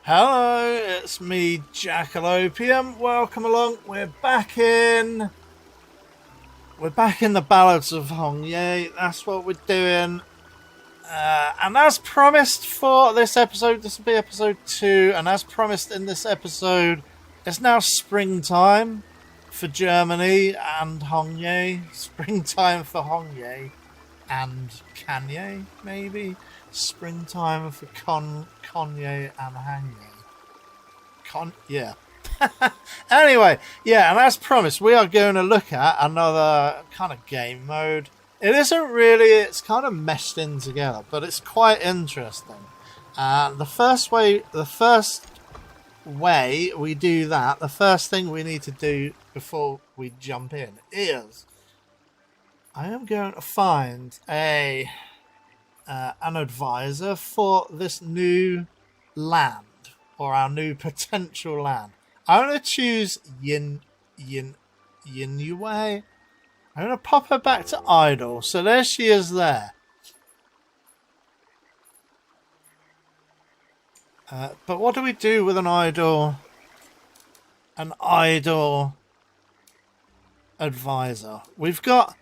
Hello, it's me, Jack-a-Lopium. Welcome along. We're back in the Ballads of Hongye. That's what we're doing. And as promised for this episode, this will be episode 2. And as promised in this episode, it's now springtime for Germany and Hongye. Springtime for Hongye and Kanye, maybe. Springtime for Kanye and Hanye. Yeah. Anyway, yeah, and as promised, we are going to look at another kind of game mode. It isn't really, it's kind of meshed in together, but it's quite interesting. The first way we do that, the first thing we need to do before we jump in is I am going to find an advisor for this new land, or our new potential land. I'm going to choose Yinwei. I'm going to pop her back to idle. So there she is there. But what do we do with an idle advisor? We've got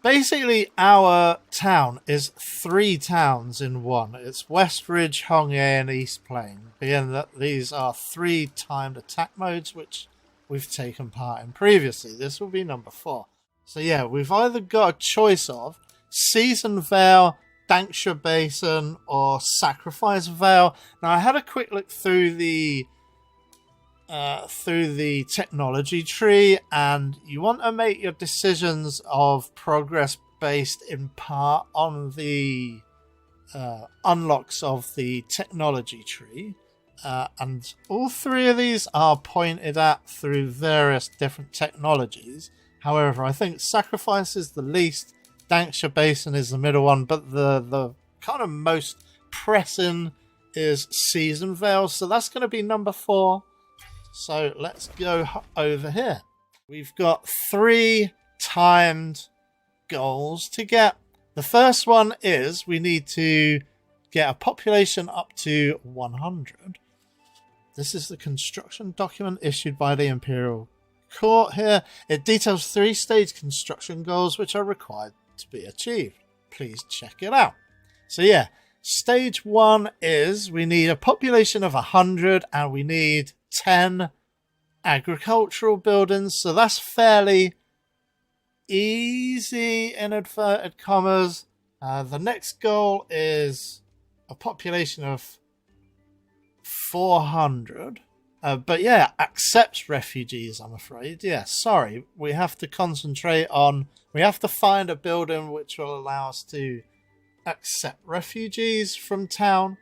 basically our town is 3 towns in one. It's West Ridge, Hongye, and East Plain, being that these are 3 timed attack modes which we've taken part in previously. This will be number 4. So yeah, we've either got a choice of Season Vale, Danksha Basin, or Sacrifice Vale. Now I had a quick look through the technology tree, and you want to make your decisions of progress based in part on the unlocks of the technology tree, and all 3 of these are pointed at through various different technologies. However, I think Sacrifice is the least, Danksha Basin is the middle one, but the kind of most pressing is Season Vale, so that's going to be number 4. So let's go over here. We've got 3 timed goals to get. The first one is we need to get a population up to 100. This is the construction document issued by the Imperial Court here. It details 3-stage construction goals which are required to be achieved. Please check it out. So yeah, stage 1 is we need a population of 100 and we need 10 agricultural buildings, so that's fairly easy in inverted commas. The next goal is a population of 400, but yeah, accepts refugees, I'm afraid. Yeah, sorry, we have to concentrate on, we have to find a building which will allow us to accept refugees from town.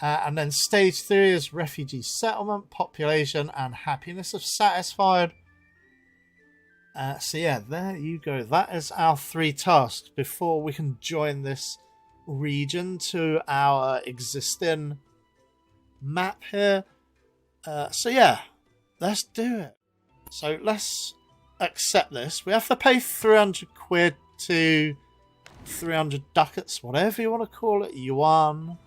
And then stage 3 is refugee settlement, population, and happiness of satisfied. So yeah, there you go. That is our 3 tasks before we can join this region to our existing map here. So yeah, let's do it. So let's accept this. We have to pay 300 quid to 300 ducats, whatever you want to call it, yuan.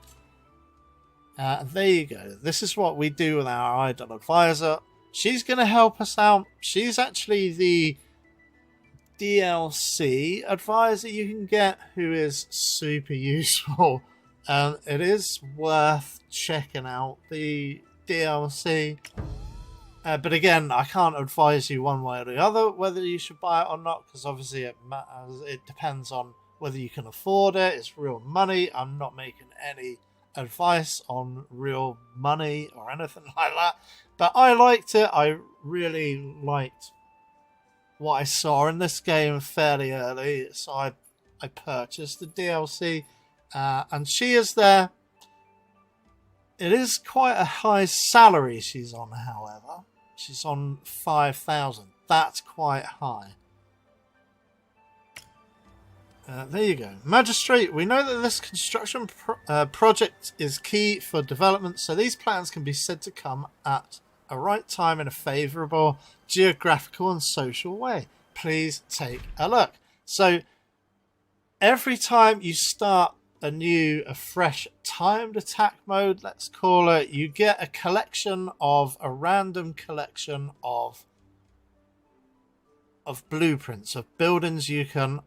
There you go. This is what we do with our idol advisor. She's going to help us out. She's actually the DLC advisor you can get, who is super useful. It is worth checking out the DLC. But again, I can't advise you one way or the other whether you should buy it or not, because obviously it matters. It depends on whether you can afford it. It's real money. I'm not making any advice on real money or anything like that, but I liked it. I really liked what I saw in this game fairly early, so I purchased the DLC, and she is there. It is quite a high salary she's on, however. She's on 5,000. That's quite high. There you go. Magistrate, we know that this construction project is key for development, so these plans can be said to come at a right time in a favourable geographical and social way. Please take a look. So every time you start a fresh timed attack mode, let's call it. You get a random collection of blueprints of buildings you can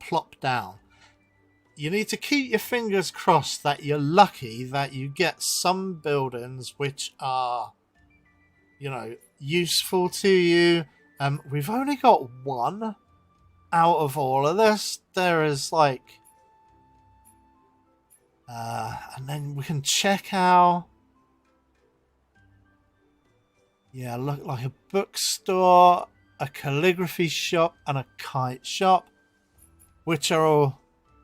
plop down. You need to keep your fingers crossed that you're lucky that you get some buildings which are, useful to you. We've only got one out of all of this. There is and then we can check out. Yeah, look like a bookstore, a calligraphy shop, and a kite shop, which are all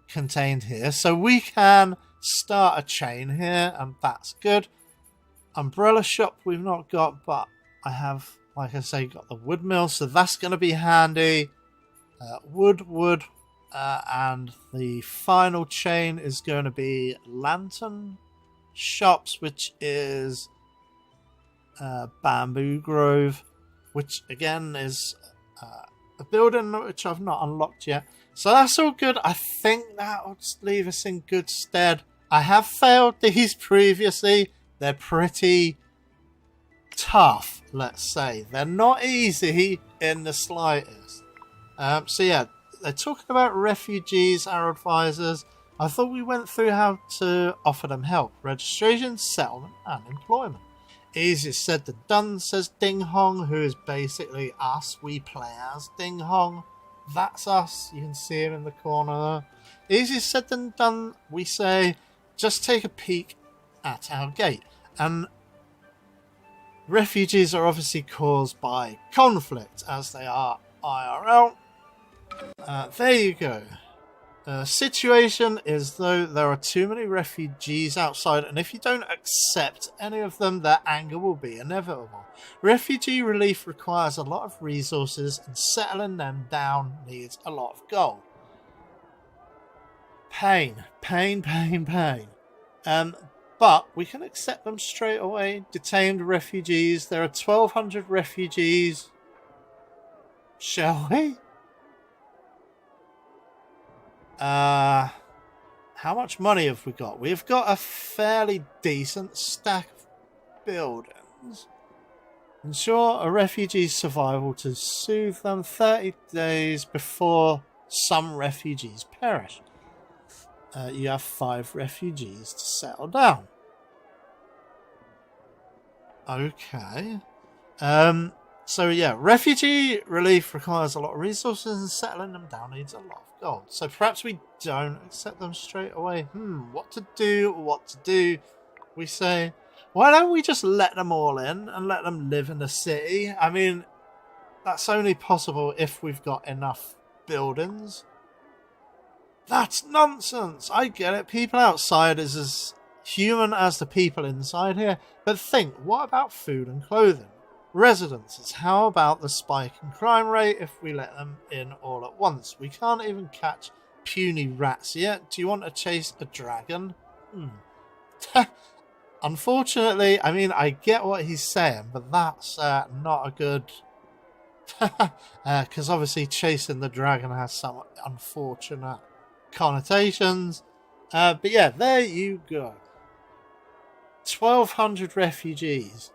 contained here. So we can start a chain here, and that's good. Umbrella shop we've not got, but I have, like I say, got the wood mill, so that's going to be handy. Wood, and the final chain is going to be lantern shops, which is bamboo grove, which again is a building which I've not unlocked yet. So that's all good. I think that will leave us in good stead. I have failed these previously. They're pretty tough, let's say. They're not easy in the slightest. So yeah, they're talking about refugees, our advisors. I thought we went through how to offer them help. Registration, settlement, and employment. Easier said than done, says Ding Hong, who is basically us. We play as Ding Hong. That's us. You can see him in the corner there. Easier said than done, we say. Just take a peek at our gate. And refugees are obviously caused by conflict, as they are IRL. There you go. Situation is though there are too many refugees outside, and if you don't accept any of them, their anger will be inevitable. Refugee relief requires a lot of resources, and settling them down needs a lot of gold. Pain. But we can accept them straight away. Detained refugees. There are 1,200 refugees. Shall we? How much money have we got? We've got a fairly decent stack of buildings. Ensure a refugee's survival to soothe them 30 days before some refugees perish. You have 5 refugees to settle down. Okay. So yeah, refugee relief requires a lot of resources, and settling them down needs a lot of gold. So perhaps we don't accept them straight away. What to do? We say, why don't we just let them all in and let them live in the city? I mean, that's only possible if we've got enough buildings. That's nonsense. I get it. People outside is as human as the people inside here. But think, what about food and clothing? Residences. How about the spike in crime rate if we let them in all at once? We can't even catch puny rats yet. Do you want to chase a dragon? Unfortunately, I mean, I get what he's saying, but that's not a good... Because obviously chasing the dragon has some unfortunate connotations. But yeah, there you go. 1,200 refugees.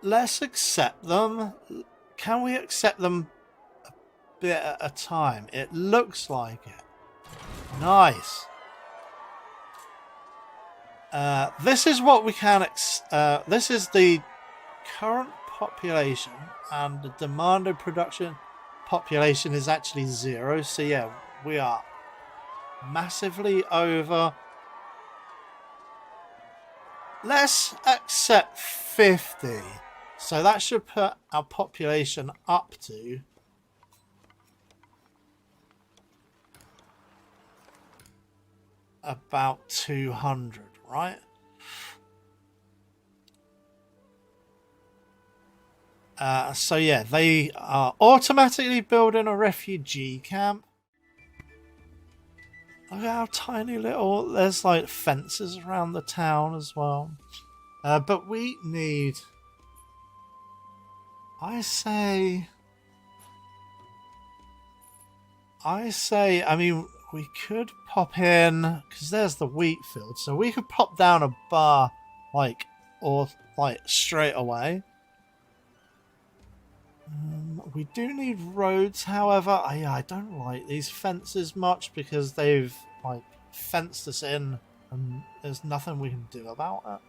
Let's accept them. Can we accept them a bit at a time? It looks like it. Nice. This is what we can... this is the current population, and the demanded production population is actually 0. So yeah, we are massively over. Let's accept 50. So that should put our population up to about 200, right? So yeah, they are automatically building a refugee camp. Look at how tiny little... There's like fences around the town as well. But we need... I say... I say, I mean, we could pop in, because there's the wheat field, so we could pop down a bar, like, or, like, straight away. We do need roads, however. I don't like these fences much, because they've, like, fenced us in, and there's nothing we can do about it.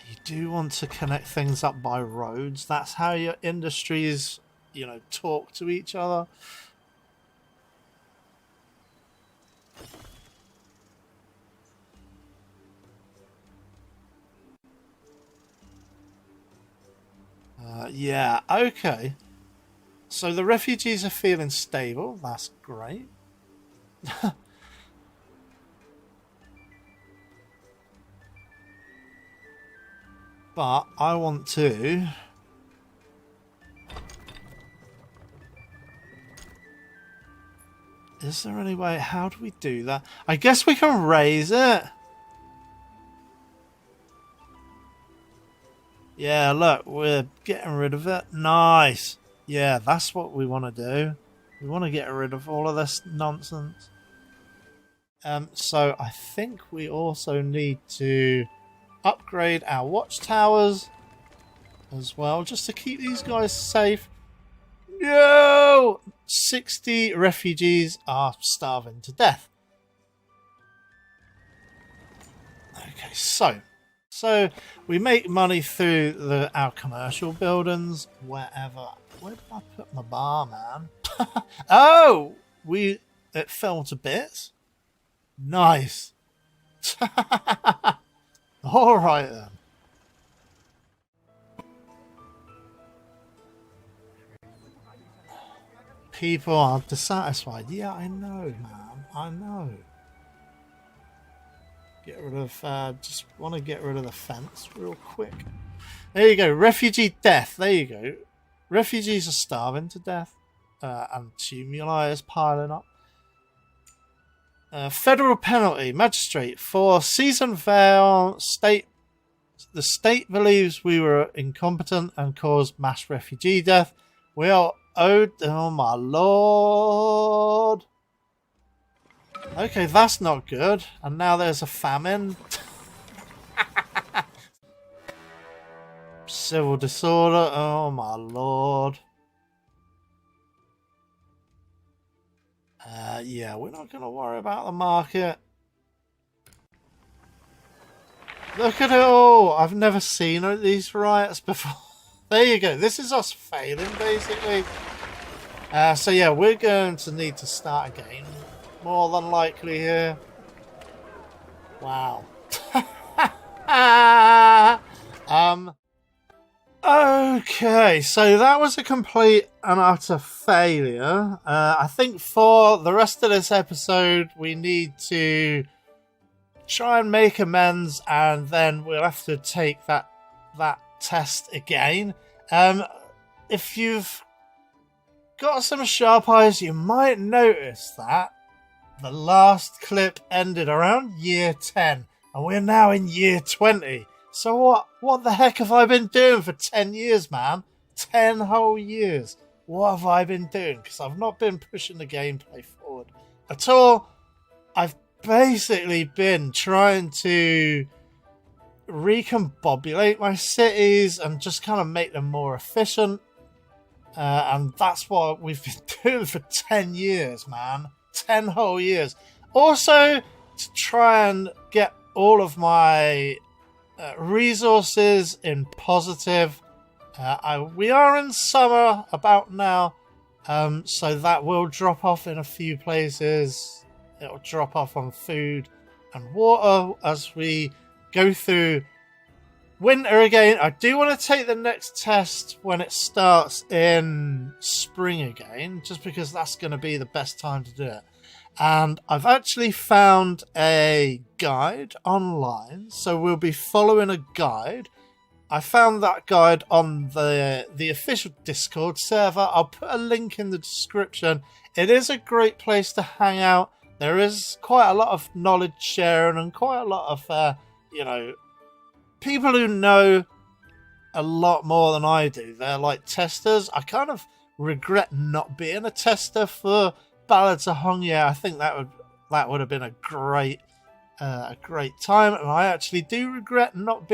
You do want to connect things up by roads. That's how your industries, you know, talk to each other. Yeah, okay. So the refugees are feeling stable. That's great. But I want to... Is there any way? How do we do that? I guess we can raise it. Yeah, look, we're getting rid of it. Nice. Yeah, that's what we want to do. We want to get rid of all of this nonsense. So I think we also need to upgrade our watchtowers as well, just to keep these guys safe. No! 60 refugees are starving to death. Okay, so we make money through our commercial buildings, wherever. Where did I put my bar, man? Oh! It fell to bits? Nice. Alright then. People are dissatisfied. Yeah, I know, man. I know. Get rid of, just want to get rid of the fence real quick. There you go. Refugee death. There you go. Refugees are starving to death. And tumuli is piling up. Federal penalty. Magistrate. For season fail, the state believes we were incompetent and caused mass refugee death. We are owed... Oh, my lord. Okay, that's not good. And now there's a famine. Civil disorder. Oh, my lord. Yeah, we're not going to worry about the market. Look at it all. I've never seen these riots before. There you go. This is us failing, basically. So yeah, we're going to need to start again. More than likely here. Wow. Okay, so that was a complete and utter failure. I think for the rest of this episode, we need to try and make amends, and then we'll have to take that test again. If you've got some sharp eyes, you might notice that the last clip ended around year 10, and we're now in year 20. So what the heck have I been doing for 10 years, man? 10 whole years. What have I been doing? Because I've not been pushing the gameplay forward at all. I've basically been trying to recombobulate my cities and just kind of make them more efficient. And that's what we've been doing for 10 years, man. 10 whole years. Also, to try and get all of my resources in positive. We are in summer about now, so that will drop off in a few places. It'll drop off on food and water as we go through winter again. I do want to take the next test when it starts in spring again, just because that's going to be the best time to do it. And I've actually found a guide online, so we'll be following a guide. I found that guide on the official Discord server. I'll put a link in the description. It is a great place to hang out. There is quite a lot of knowledge sharing and quite a lot of, people who know a lot more than I do, they're like testers. I kind of regret not being a tester for Ballads of Hongye. I think that would have been a great time, and I actually do regret not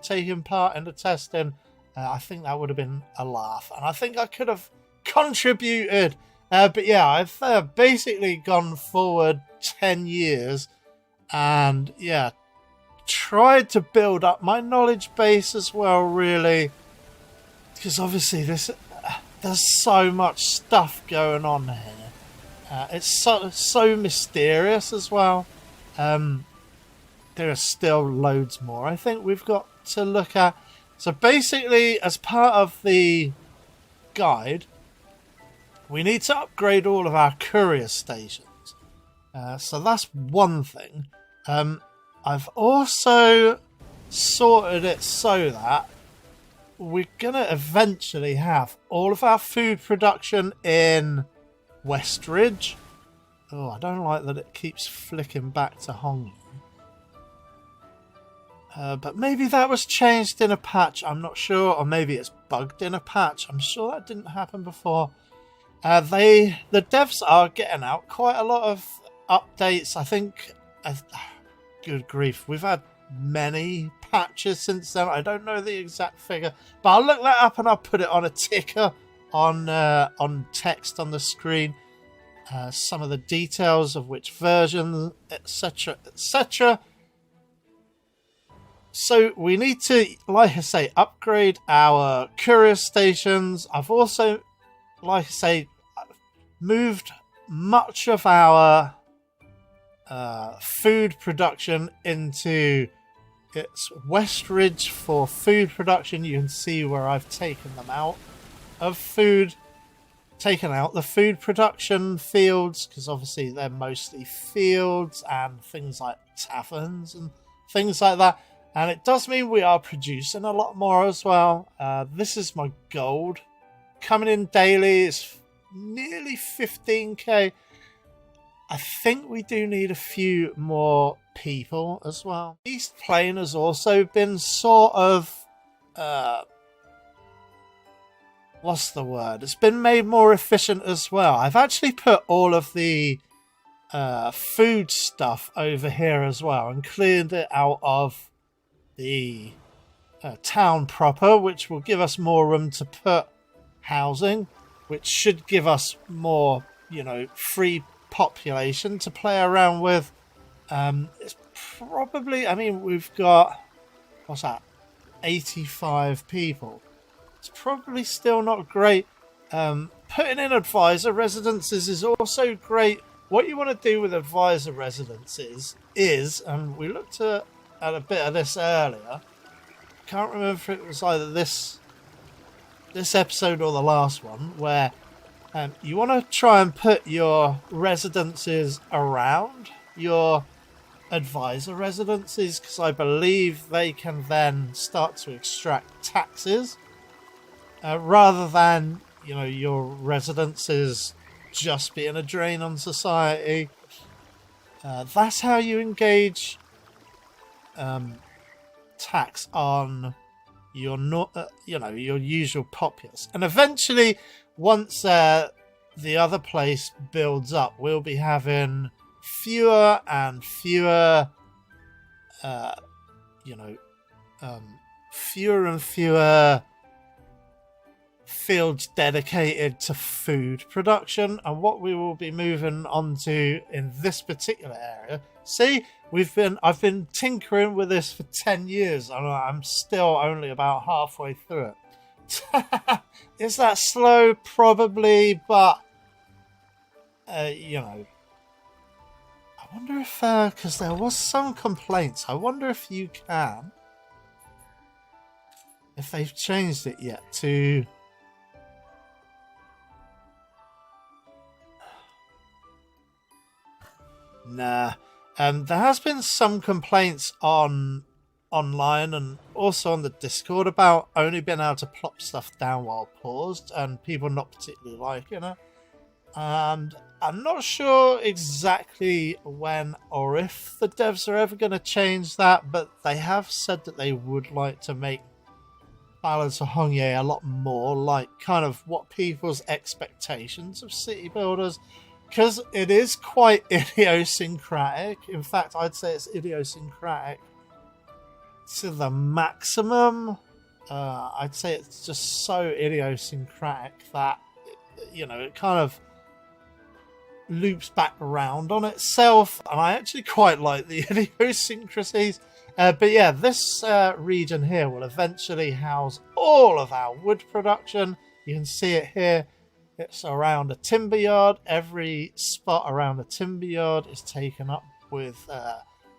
taking part in the testing. I think that would have been a laugh, and I think I could have contributed. But yeah, I've basically gone forward 10 years, and yeah, tried to build up my knowledge base as well, really, because obviously there's so much stuff going on here. It's so mysterious as well. There are still loads more I think we've got to look at. So basically, as part of the guide, we need to upgrade all of our courier stations. So that's one thing. I've also sorted it so that we're going to eventually have all of our food production in Westridge. Oh, I don't like that it keeps flicking back to Hongye. But maybe that was changed in a patch, I'm not sure. Or maybe it's bugged in a patch. I'm sure that didn't happen before. The devs are getting out quite a lot of updates. I think... good grief, we've had many patches since then. I don't know the exact figure, but I'll look that up and I'll put it on a ticker on text on the screen. Some of the details of which version, etc, etc. So we need to, like I say, upgrade our courier stations. I've also, like I say, moved much of our food production into its Westridge for food production. You can see where I've taken them out of food, taken out the food production fields, because obviously they're mostly fields and things like taverns and things like that. And it does mean we are producing a lot more as well. This is my gold coming in daily. It's nearly 15k. I think we do need a few more people as well. East Plain has also been sort of... what's the word? It's been made more efficient as well. I've actually put all of the food stuff over here as well and cleared it out of the town proper, which will give us more room to put housing, which should give us more, free population to play around with. It's probably, we've got, what's that, 85 people. It's probably still not great. Putting in advisor residences is also great. What you want to do with advisor residences is, and we looked at a bit of this earlier, can't remember if it was either this episode or the last one, where you want to try and put your residences around your advisor residences, because I believe they can then start to extract taxes rather than your residences just being a drain on society. That's how you engage tax on your your usual populace, and eventually, once the other place builds up, we'll be having fewer and fewer, fewer and fewer fields dedicated to food production. And what we will be moving on to in this particular area, see, I've been tinkering with this for 10 years and I'm still only about halfway through it. Is that slow? Probably, but I wonder if because there was some complaints, I wonder if if they've changed it yet to nah. There has been some complaints online and also on the Discord about only being able to plop stuff down while paused and people not particularly liking it. And I'm not sure exactly when or if the devs are ever going to change that, but they have said that they would like to make Ballads of Hongye a lot more like kind of what people's expectations of city builders, because it is quite idiosyncratic. In fact, I'd say it's idiosyncratic to the maximum. I'd say it's just so idiosyncratic that, you know, it kind of loops back around on itself, and I actually quite like the idiosyncrasies. But yeah, this region here will eventually house all of our wood production. You can see it here. It's around a timber yard. Every spot around a timber yard is taken up with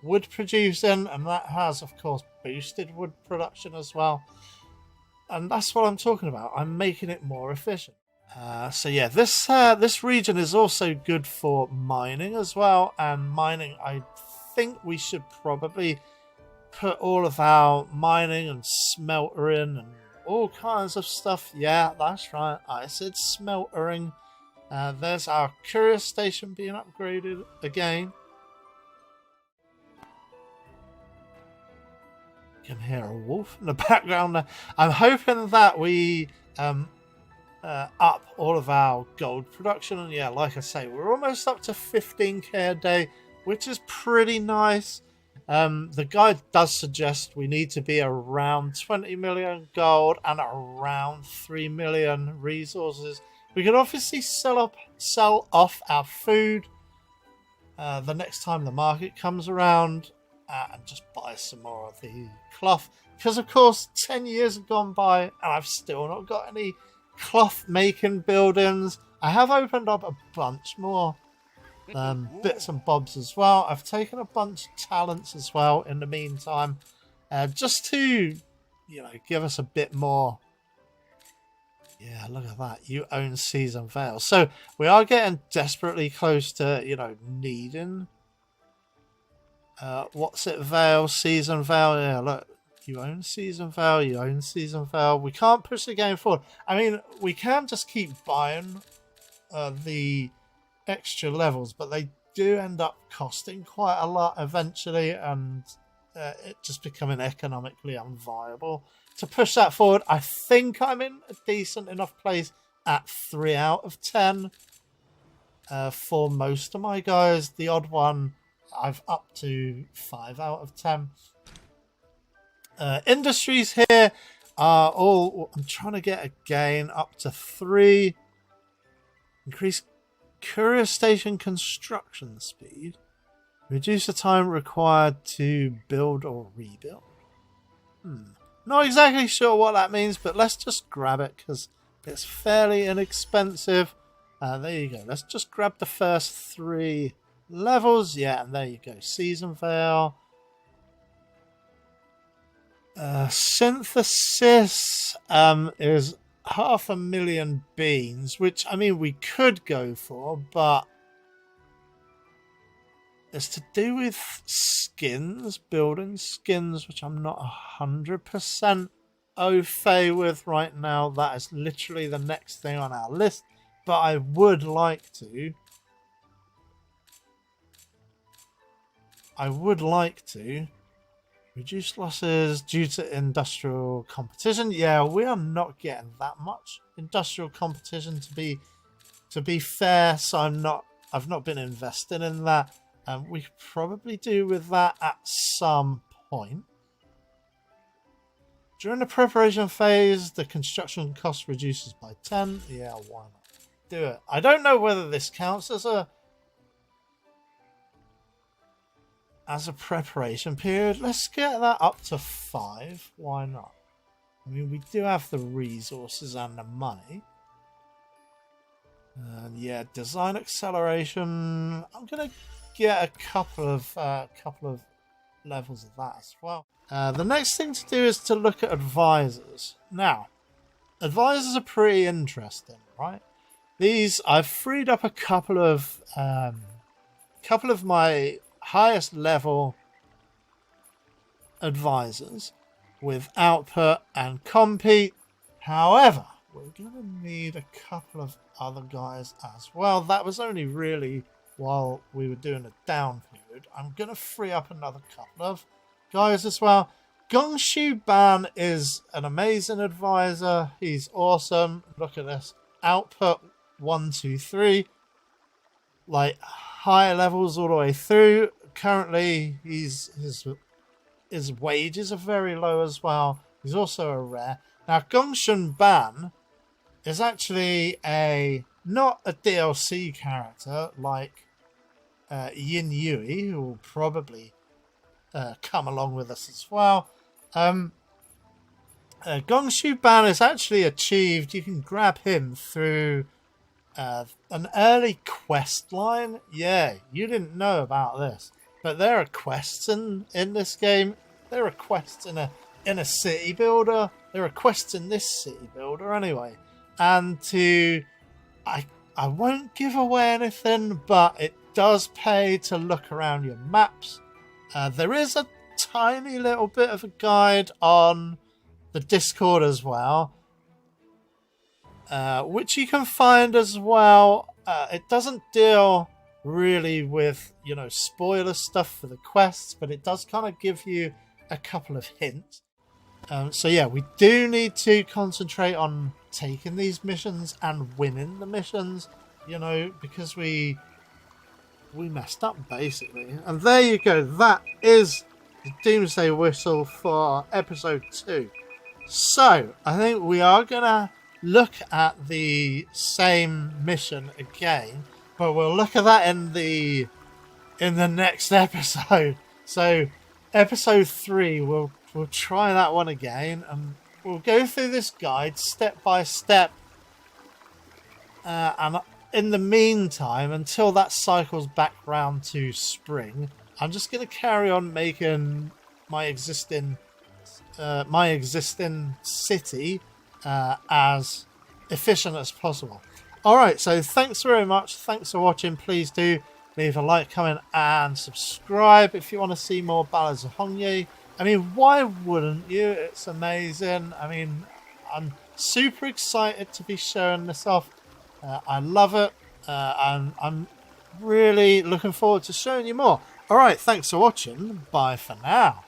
wood producing, and that has, of course, boosted wood production as well. And that's what I'm talking about. I'm making it more efficient. So yeah, this region is also good for mining as well. And mining, I think we should probably put all of our mining and smeltering and all kinds of stuff. Yeah, that's right. I said smeltering. There's our courier station being upgraded again. You can hear a wolf in the background there. I'm hoping that we up all of our gold production, and yeah, like I say, we're almost up to 15k a day, which is pretty nice. The guide does suggest we need to be around 20 million gold and around 3 million resources. We can obviously sell off our food the next time the market comes around, and just buy some more of the cloth, because of course 10 years have gone by and I've still not got any cloth making buildings. I have opened up a bunch more bits and bobs as well. I've taken a bunch of talents as well in the meantime, just to, you know, give us a bit more. Yeah, look at that. You own Season Vale. So we are getting desperately close to, you know, needing what's it, Vale, Season Vale. Yeah, look, you own Season Vale, you own Season Vale. We can't push the game forward. I mean, we can just keep buying the extra levels, but they do end up costing quite a lot eventually, and it just becoming economically unviable to push that forward. I think I'm in a decent enough place at 3 out of 10 for most of my guys. The odd one I've up to 5 out of 10. Industries here are all, I'm trying to get a gain up to 3. Increase courier station construction speed. Reduce the time required to build or rebuild. Not exactly sure what that means, but let's just grab it because it's fairly inexpensive. There you go. Let's just grab the first 3 levels. Yeah, and there you go. Season Vale. Synthesis is 500,000 beans, which, I mean, we could go for, but it's to do with skins, building skins, which I'm not 100% au fait with right now. That is literally the next thing on our list, but I would like to. Reduce losses due to industrial competition. Yeah, we are not getting that much industrial competition to be fair, so I've not been investing in that. We could probably do with that at some point. During the preparation phase, the construction cost reduces by 10. Yeah, why not? Do it. I don't know whether this counts as a preparation period. Let's get that up to 5. Why not? I mean, we do have the resources and the money. And yeah, design acceleration. I'm gonna get a couple of levels of that as well. The next thing to do is to look at advisors. Now, advisors are pretty interesting, right? These, I've freed up a couple of my highest level advisors with output and compete. However, we're going to need a couple of other guys as well. That was only really while we were doing a down period. I'm going to free up another couple of guys as well. Gongshu Ban is an amazing advisor. He's awesome. Look at this. Output 1, 2, 3. Like high levels all the way through. Currently, his wages are very low as well. He's also a rare. Now, Gongshun Ban is actually not a DLC character like Yin Yui, who will probably come along with us as well. Gongshu Ban is actually achieved. You can grab him through an early quest line. Yeah, you didn't know about this, but there are quests in this game. There are quests in a city builder. There are quests in this city builder anyway. And I won't give away anything, but it does pay to look around your maps. There is a tiny little bit of a guide on the Discord as well, which you can find as well. It doesn't deal really with, spoiler stuff for the quests, but it does kind of give you a couple of hints. So yeah, we do need to concentrate on taking these missions and winning the missions, because we messed up basically. And there you go. That is the Doomsday Whistle for episode 2. So I think we are gonna look at the same mission again, but we'll look at that in the next episode. So episode 3, we'll try that one again, and we'll go through this guide step by step. And in the meantime, until that cycles back round to spring, I'm just going to carry on making my existing city as efficient as possible. Alright, so thanks very much. Thanks for watching. Please do leave a like, comment, and subscribe if you want to see more Ballads of Hongye. I mean, why wouldn't you? It's amazing. I mean, I'm super excited to be showing this off. I love it. And I'm really looking forward to showing you more. Alright, thanks for watching. Bye for now.